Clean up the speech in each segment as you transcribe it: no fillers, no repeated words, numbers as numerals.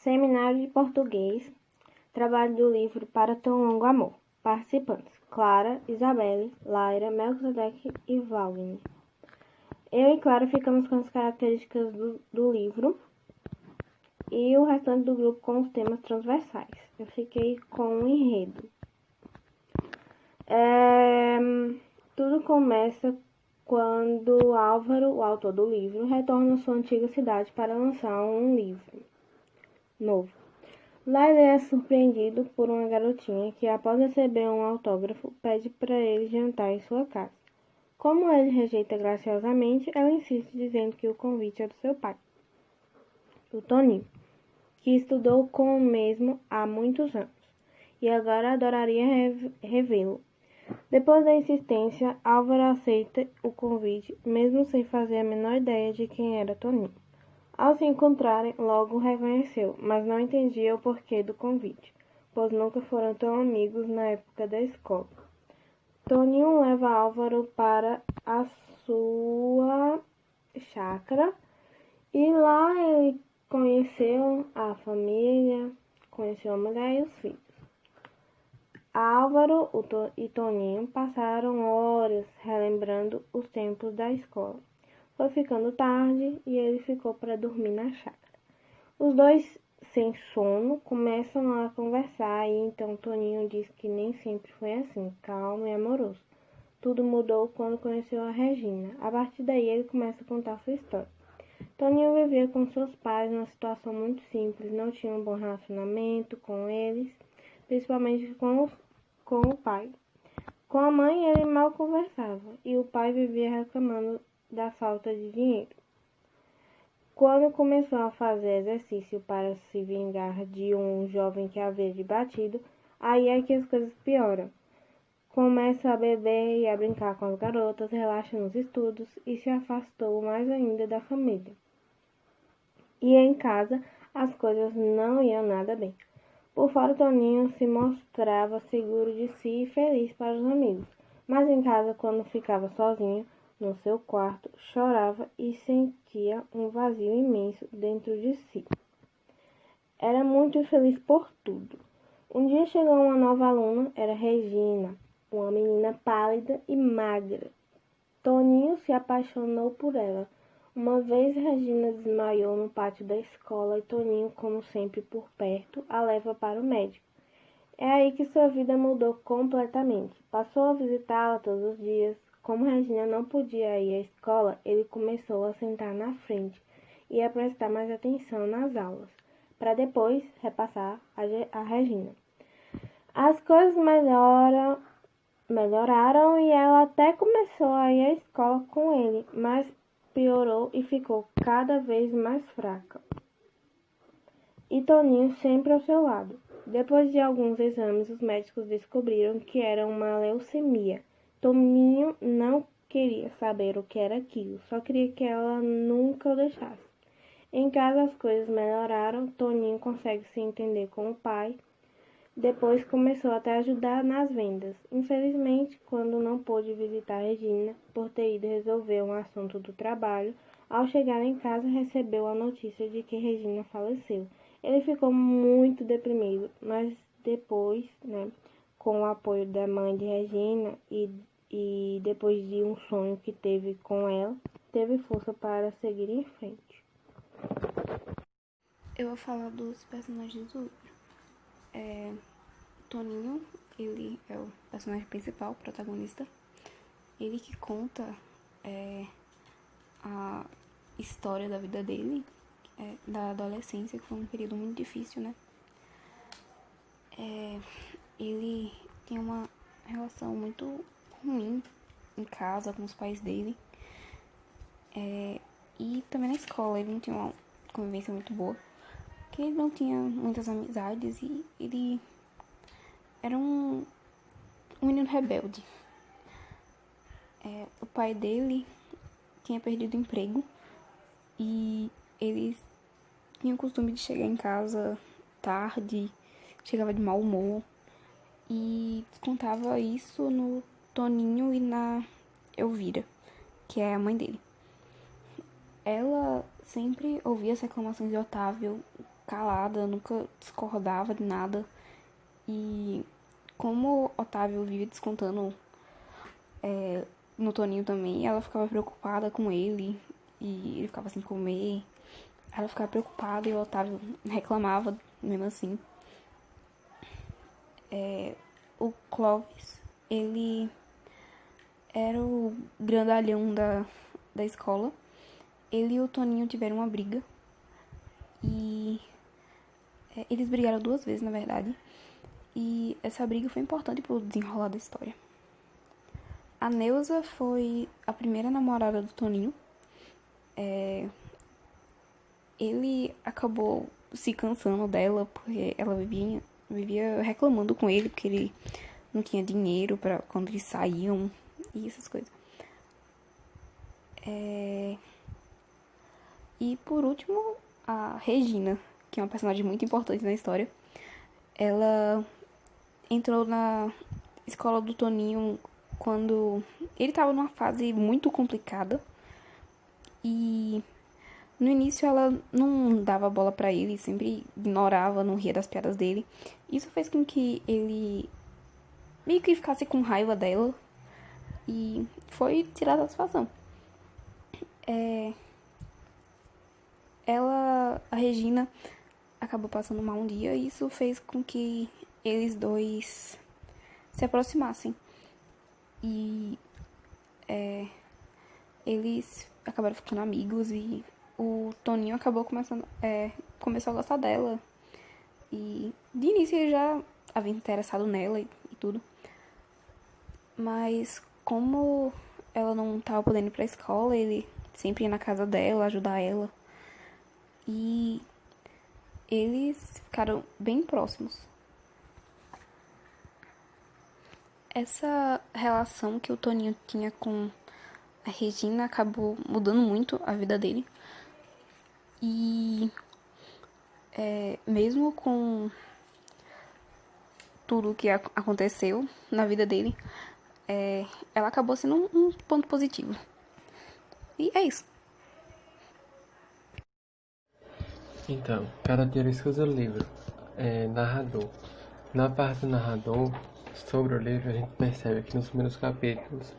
Seminário de Português, trabalho do livro Para Tão Longo Amor. Participantes: Clara, Isabelle, Laira, Melquisedeque e Wagner. Eu e Clara ficamos com as características do livro e o restante do grupo com os temas transversais. Eu fiquei com o enredo. Tudo começa quando Álvaro, o autor do livro, retorna à sua antiga cidade para lançar um livro novo. Lá ele é surpreendido por uma garotinha que, após receber um autógrafo, pede para ele jantar em sua casa. Como ele rejeita graciosamente, ela insiste dizendo que o convite é do seu pai, o Toninho, que estudou com o mesmo há muitos anos e agora adoraria revê-lo. Depois da insistência, Álvaro aceita o convite, mesmo sem fazer a menor ideia de quem era Toninho. Ao se encontrarem, logo o reconheceu, mas não entendia o porquê do convite, pois nunca foram tão amigos na época da escola. Toninho leva Álvaro para a sua chácara e lá ele conheceu a família, conheceu a mulher e os filhos. Álvaro e Toninho passaram horas relembrando os tempos da escola. Foi ficando tarde e ele ficou para dormir na chácara. Os dois, sem sono, começam a conversar e então Toninho diz que nem sempre foi assim, calmo e amoroso. Tudo mudou quando conheceu a Regina. A partir daí ele começa a contar sua história. Toninho vivia com seus pais numa situação muito simples, não tinha um bom relacionamento com eles, principalmente com o pai. Com a mãe ele mal conversava e o pai vivia reclamando da falta de dinheiro. Quando começou a fazer exercício para se vingar de um jovem que havia batido, aí é que as coisas pioram. Começa a beber e a brincar com as garotas, relaxa nos estudos e se afastou mais ainda da família. E em casa as coisas não iam nada bem. Por fora, Toninho se mostrava seguro de si e feliz para os amigos, mas em casa, quando ficava sozinho no seu quarto, chorava e sentia um vazio imenso dentro de si. Era muito infeliz por tudo. Um dia chegou uma nova aluna, era Regina, uma menina pálida e magra. Toninho se apaixonou por ela. Uma vez Regina desmaiou no pátio da escola e Toninho, como sempre por perto, a leva para o médico. É aí que sua vida mudou completamente. Passou a visitá-la todos os dias. Como Regina não podia ir à escola, ele começou a sentar na frente e a prestar mais atenção nas aulas, para depois repassar a Regina. As coisas melhoraram e ela até começou a ir à escola com ele, mas piorou e ficou cada vez mais fraca. E Toninho sempre ao seu lado. Depois de alguns exames, os médicos descobriram que era uma leucemia. Toninho não queria saber o que era aquilo, só queria que ela nunca o deixasse. Em casa as coisas melhoraram, Toninho consegue se entender com o pai. Depois começou até a ajudar nas vendas. Infelizmente, quando não pôde visitar Regina por ter ido resolver um assunto do trabalho, ao chegar em casa recebeu a notícia de que Regina faleceu. Ele ficou muito deprimido, mas depois, com o apoio da mãe de Regina e depois de um sonho que teve com ela, teve força para seguir em frente. Eu vou falar dos personagens do livro. Toninho, ele é o personagem principal, o protagonista. Ele que conta a história da vida dele, da adolescência, que foi um período muito difícil, né? Ele tem uma relação muito ruim em casa com os pais dele. E também na escola, ele não tinha uma convivência muito boa, porque ele não tinha muitas amizades e ele era um menino rebelde. O pai dele tinha perdido o emprego e ele tinha o costume de chegar em casa tarde, chegava de mau humor e contava isso no Toninho e na Elvira, que é a mãe dele. Ela sempre ouvia as reclamações de Otávio, calada, nunca discordava de nada. E como Otávio vive descontando no Toninho também, ela ficava preocupada com ele e ele ficava sem comer. Ela ficava preocupada e o Otávio reclamava mesmo assim. O Clóvis, ele era o grandalhão da escola. Ele e o Toninho tiveram uma briga. E eles brigaram 2 vezes, na verdade. E essa briga foi importante pro desenrolar da história. A Neuza foi a primeira namorada do Toninho. Ele acabou se cansando dela porque ela vivia reclamando com ele porque ele não tinha dinheiro para quando eles saíam e essas coisas. E por último, a Regina, que é uma personagem muito importante na história. Ela entrou na escola do Toninho quando ele estava numa fase muito complicada. E no início ela não dava bola pra ele, sempre ignorava, não ria das piadas dele. Isso fez com que ele meio que ficasse com raiva dela e foi tirar a satisfação. A Regina, acabou passando mal um dia e isso fez com que eles dois se aproximassem. E eles acabaram ficando amigos e o Toninho acabou começou a gostar dela. E de início ele já havia interessado nela e tudo. Mas como ela não estava podendo ir pra escola, ele sempre ia na casa dela, ajudar ela. E eles ficaram bem próximos. Essa relação que o Toninho tinha com a Regina acabou mudando muito a vida dele. E mesmo com tudo que aconteceu na vida dele, ela acabou sendo um ponto positivo. E é isso. Então, características do livro. Narrador. Na parte do narrador, sobre o livro, a gente percebe que nos primeiros capítulos,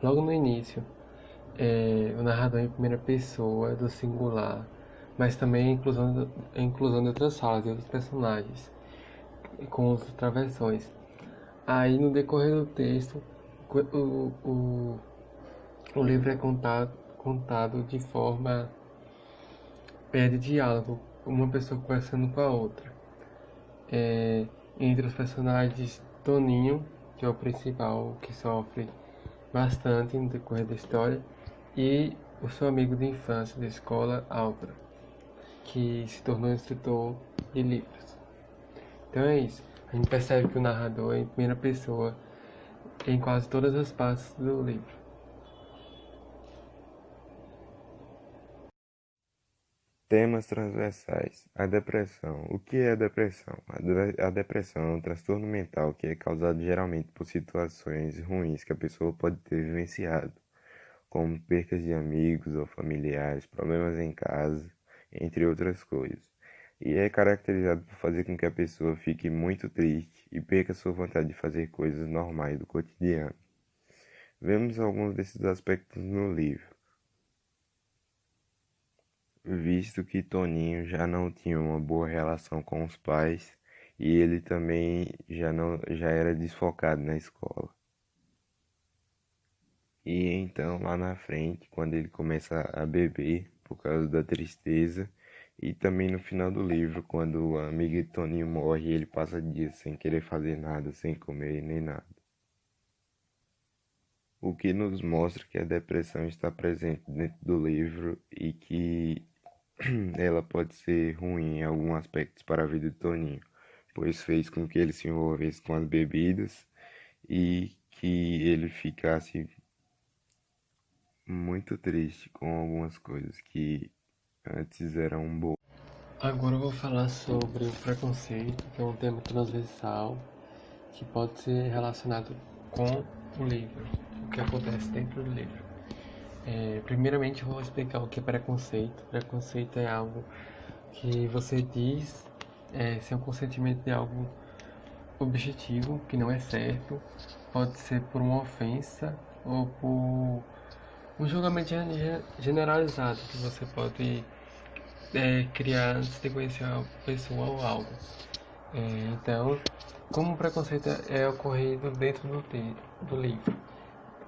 logo no início, o narrador é em primeira pessoa, do singular, mas também a inclusão de outras falas, de outros personagens, com outras travessões. Aí, no decorrer do texto, o livro é contado de forma de diálogo, uma pessoa conversando com a outra. Entre os personagens, Toninho, que é o principal, que sofre bastante no decorrer da história, e o seu amigo de infância da escola, Álvaro, que se tornou instrutor de livros. Então é isso. A gente percebe que o narrador é em primeira pessoa em quase todas as partes do livro. Temas transversais. A depressão. O que é a depressão? A depressão é um transtorno mental que é causado geralmente por situações ruins que a pessoa pode ter vivenciado, como percas de amigos ou familiares, problemas em casa, entre outras coisas. E é caracterizado por fazer com que a pessoa fique muito triste e perca sua vontade de fazer coisas normais do cotidiano. Vemos alguns desses aspectos no livro. Visto que Toninho já não tinha uma boa relação com os pais e ele também já era desfocado na escola. E então lá na frente, quando ele começa a beber por causa da tristeza, e também no final do livro, quando a amiga de Toninho morre, ele passa dias sem querer fazer nada, sem comer nem nada. O que nos mostra que a depressão está presente dentro do livro e que ela pode ser ruim em alguns aspectos para a vida de Toninho, pois fez com que ele se envolvesse com as bebidas e que ele ficasse muito triste com algumas coisas que antes eram boas. Agora eu vou falar sobre o preconceito, que é um tema transversal que pode ser relacionado com o livro, o que acontece dentro do livro. Primeiramente eu vou explicar o que é preconceito. Preconceito é algo que você diz ser um consentimento de algo objetivo, que não é certo, pode ser por uma ofensa ou por um julgamento generalizado que você pode criar antes de conhecer a pessoa ou algo. Então, como o preconceito é ocorrido dentro do livro?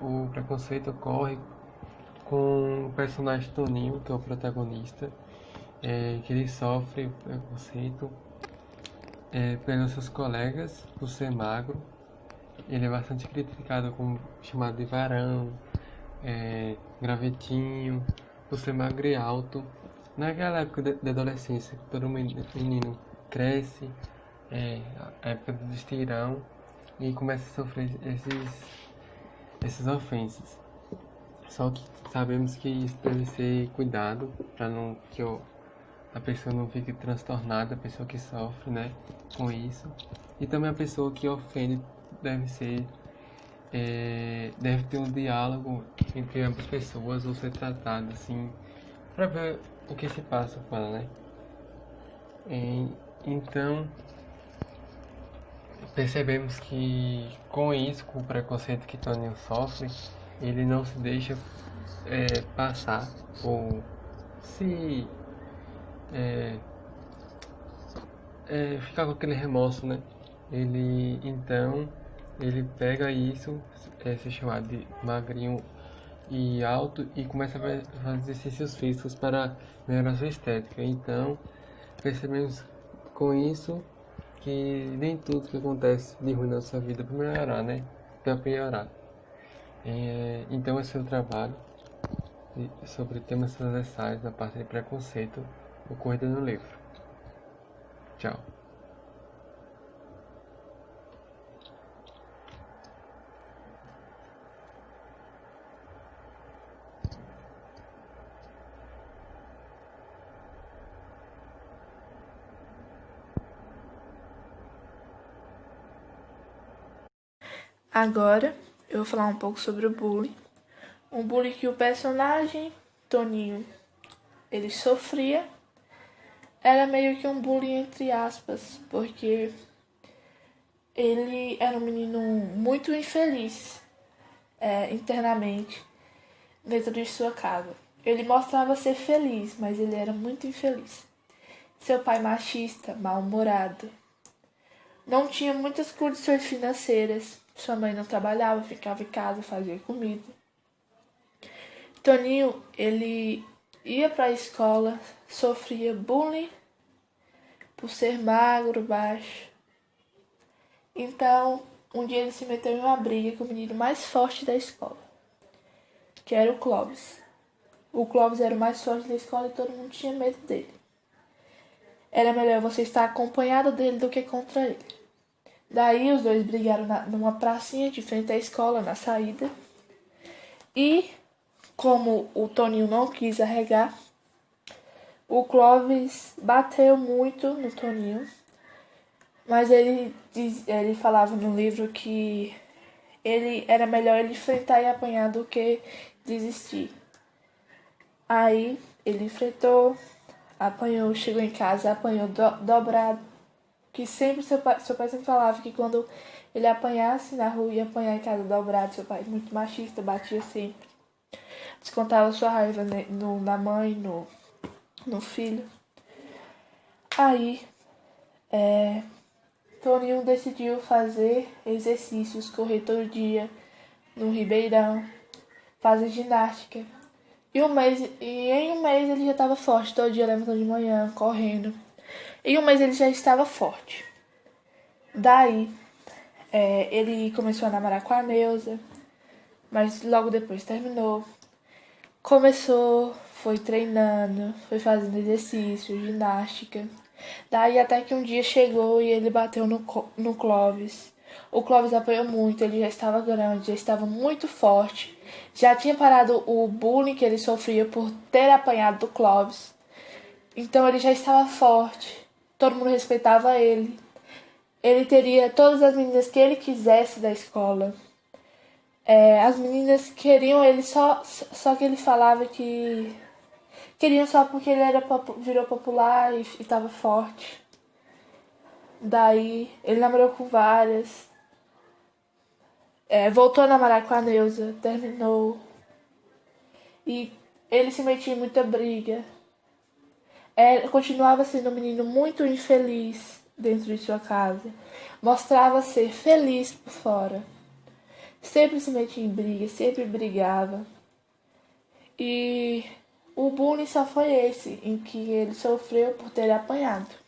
O preconceito ocorre com o personagem Toninho, que é o protagonista, que ele sofre preconceito pelos seus colegas por ser magro. Ele é bastante criticado como chamado de varão, gravetinho, por ser magro e alto. Naquela época da adolescência, todo menino cresce, a época do estirão, e começa a sofrer essas ofensas. Só que sabemos que isso deve ser cuidado para que a pessoa não fique transtornada, a pessoa que sofre, né, com isso. E também a pessoa que ofende deve ter um diálogo entre ambas pessoas ou ser tratado assim para ver o que se passa com ela, né? Então percebemos que com isso, com o preconceito que Toninho sofre, ele não se deixa passar ou se ficar com aquele remorso, né? Ele pega isso, se chamar de magrinho e alto, e começa a fazer exercícios físicos para melhorar sua estética. Então, percebemos com isso que nem tudo que acontece de ruim na sua vida é para melhorar, né? Para piorar. Então, esse é o trabalho sobre temas transversais na parte de preconceito ocorrido no livro. Tchau. Agora eu vou falar um pouco sobre o bullying. Um bullying que o personagem Toninho ele sofria era meio que um bullying entre aspas, porque ele era um menino muito infeliz internamente dentro de sua casa. Ele mostrava ser feliz, mas ele era muito infeliz. Seu pai machista, mal-humorado. Não tinha muitas condições financeiras. Sua mãe não trabalhava, ficava em casa, fazia comida. Toninho, ele ia para a escola, sofria bullying por ser magro, baixo. Então, um dia ele se meteu em uma briga com o menino mais forte da escola, que era o Clóvis. O Clóvis era o mais forte da escola e todo mundo tinha medo dele. Era melhor você estar acompanhado dele do que contra ele. Daí os dois brigaram numa pracinha de frente à escola, na saída. E, como o Toninho não quis arregar, o Clóvis bateu muito no Toninho. Mas ele falava no livro que era melhor ele enfrentar e apanhar do que desistir. Aí ele enfrentou, apanhou, chegou em casa, apanhou dobrado. Que sempre seu pai sempre falava que quando ele apanhasse na rua, ia apanhar em casa dobrado. Seu pai muito machista, batia sempre. Descontava sua raiva na mãe, no filho. Aí, Toninho decidiu fazer exercícios, correr todo dia no Ribeirão, fazer ginástica. E em um mês ele já estava forte, todo dia levantando de manhã, correndo. Em um mês ele já estava forte. Daí, ele começou a namorar com a Neuza, mas logo depois terminou. Foi treinando, foi fazendo exercício, ginástica. Daí até que um dia chegou e ele bateu no Clóvis. O Clóvis apanhou muito, ele já estava grande, já estava muito forte. Já tinha parado o bullying que ele sofria por ter apanhado do Clóvis. Então ele já estava forte. Todo mundo respeitava ele. Ele teria todas as meninas que ele quisesse da escola. As meninas queriam ele só que ele falava que Queriam só porque ele virou popular e estava forte. Daí ele namorou com várias. Voltou a namorar com a Neuza, terminou. E ele se metia em muita briga. Continuava sendo um menino muito infeliz dentro de sua casa. Mostrava ser feliz por fora. Sempre se metia em briga, sempre brigava. E o bullying só foi esse, em que ele sofreu por ter apanhado.